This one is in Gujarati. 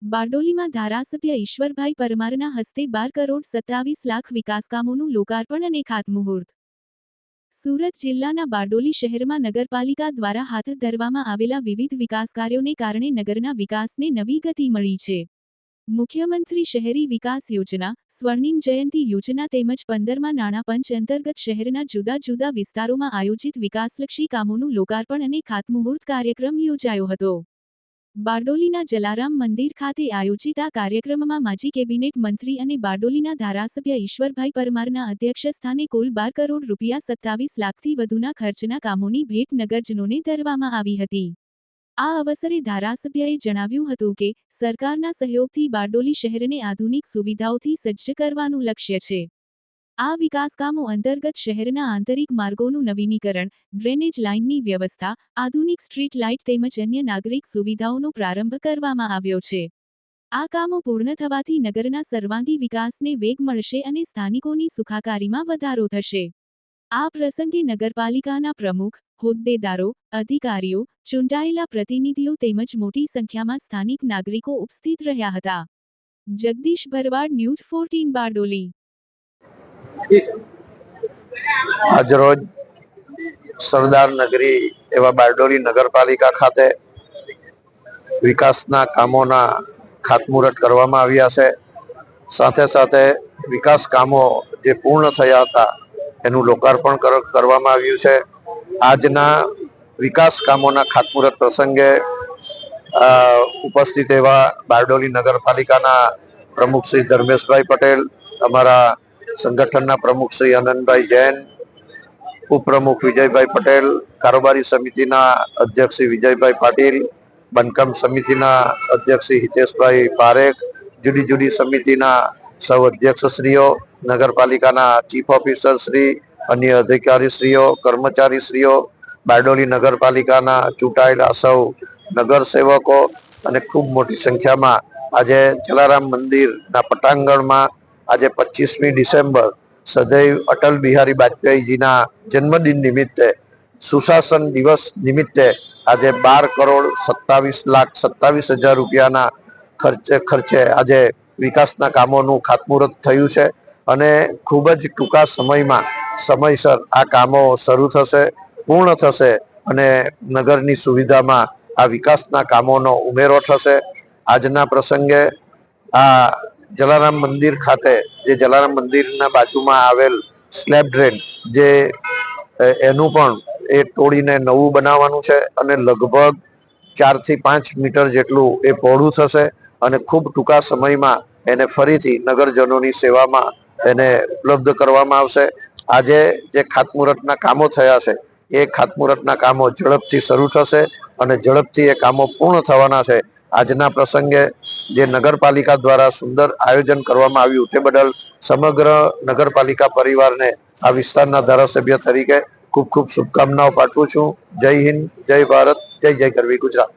બારડોલીમાં ધારાસભ્ય ઈશ્વરભાઈ પરમારના હસ્તે 12,27,00,000 વિકાસકામોનું લોકાર્પણ અને ખાતમુહૂર્ત। સુરત જિલ્લાના બારડોલી શહેરમાં નગરપાલિકા દ્વારા હાથ ધરવામાં આવેલા વિવિધ વિકાસકાર્યોને કારણે નગરના વિકાસને નવી ગતિ મળી છે। મુખ્યમંત્રી શહેરી વિકાસ યોજના, સ્વર્ણિમ જયંતિ યોજના તેમજ 15મા નાણાં પંચ અંતર્ગત શહેરના જુદા જુદા વિસ્તારોમાં આયોજિત વિકાસલક્ષી કામોનું લોકાર્પણ અને ખાતમુહૂર્ત કાર્યક્રમ યોજાયો હતો। બારડોલીના જલારામ મંદિર ખાતે આયોજિત આ કાર્યક્રમમાં માજી કેબિનેટ મંત્રી અને બારડોલીના ધારાસભ્ય ઈશ્વરભાઈ પરમારના અધ્યક્ષસ્થાને કુલ 12 કરોડ રૂપિયા 27 લાખથી વધુના ખર્ચના કામોની ભેટ નગરજનોને ધરવામાં આવી હતી। આ અવસરે ધારાસભ્યએ જણાવ્યું હતું કે સરકારના સહયોગથી બારડોલી શહેરને આધુનિક સુવિધાઓથી સજ્જ કરવાનું લક્ષ્ય છે। આ વિકાસકામો અંતર્ગત શહેરના આંતરિક માર્ગોનું નવીનીકરણ, ડ્રેનેજ લાઇનની વ્યવસ્થા, આધુનિક સ્ટ્રીટ લાઇટ તેમજ અન્ય નાગરિક સુવિધાઓનો પ્રારંભ કરવામાં આવ્યો છે। આ કામો પૂર્ણ થવાથી નગરના સર્વાંગી વિકાસને વેગ મળશે અને સ્થાનિકોની સુખાકારીમાં વધારો થશે। આ પ્રસંગે નગરપાલિકાના પ્રમુખ, હોદ્દેદારો, અધિકારીઓ, ચૂંટાયેલા પ્રતિનિધિઓ તેમજ મોટી સંખ્યામાં સ્થાનિક નાગરિકો ઉપસ્થિત રહ્યા હતા। જગદીશ ભરવાડ, ન્યૂઝ 14 બારડોલી। આજરોજ સરદાર નગરી એવા બારડોલી નગરપાલિકા ખાતે વિકાસના કામોના ખાતમુહૂર્ત કરવામાં આવ્યા છે। સાથે સાથે વિકાસ કામો જે પૂર્ણ થયા હતા એનું લોકાર્પણ કરવામાં આવ્યું છે। આજના વિકાસ કામોના ખાતમુહૂર્ત પ્રસંગે ઉપસ્થિત એવા બારડોલી નગરપાલિકાના પ્રમુખ શ્રી ધર્મેશભાઈ પટેલ, અમારા સંગઠનના પ્રમુખ શ્રી આનંદભાઈ જૈન, ઉપપ્રમુખ વિજયભાઈ પટેલ, કારોબારી સમિતિના અધ્યક્ષ શ્રી વિજયભાઈ પાટીલ, બાંધકામ સમિતિના અધ્યક્ષ શ્રી હિતેશભાઈ પારેખ, જુદી જુદી સમિતિના સૌ અધ્યક્ષશ્રીઓ, નગરપાલિકાના ચીફ ઓફિસર શ્રી, અન્ય અધિકારીશ્રીઓ, કર્મચારીશ્રીઓ, બારડોલી નગરપાલિકાના ચૂંટાયેલા સૌ નગરસેવકો અને ખૂબ મોટી સંખ્યામાં આજે જલારામ મંદિરના પટાંગણમાં આજે 25મી ડિસેમ્બર સદૈવ અટલ બિહારી વાજપેયીજીના જન્મદિન નિમિત્તે, સુશાસન દિવસ નિમિત્તે આજે 12,27,27,000 રૂપિયાના ખર્ચે આજે વિકાસના કામોનું ખાતમુહૂર્ત થયું છે અને ખૂબ જ ટૂંકા સમયમાં સમયસર આ કામો શરૂ થશે, પૂર્ણ થશે અને નગરની સુવિધામાં આ વિકાસના કામોનો ઉમેરો થશે। આજના પ્રસંગે આ જલારામ મંદિર ખાતે, જે જલારામ મંદિરના બાજુમાં આવેલ સ્લેબ ડ્રેન, જે એનું પણ એ તોડીને નવું બનાવવાનું છે અને લગભગ 4 થી 5 મીટર જેટલું એ પહોળું થશે અને ખૂબ ટૂંકા સમયમાં એને ફરીથી નગરજનોની સેવામાં એને ઉપલબ્ધ કરવામાં આવશે। આજે જે ખાતમુહૂર્તના કામો થયા છે એ ખાતમુહૂર્તના કામો ઝડપથી શરૂ થશે અને ઝડપથી એ કામો પૂર્ણ થવાના છે। આજના પ્રસંગે જે નગરપાલિકા દ્વારા સુંદર આયોજન કરવામાં આવ્યું તે બદલ સમગ્ર નગરપાલિકા પરિવારને આ વિસ્તારના ધારાસભ્ય તરીકે ખૂબ ખૂબ શુભકામનાઓ પાઠવું છું। જય હિન્દ, જય ભારત, જય જય ગરવી ગુજરાત।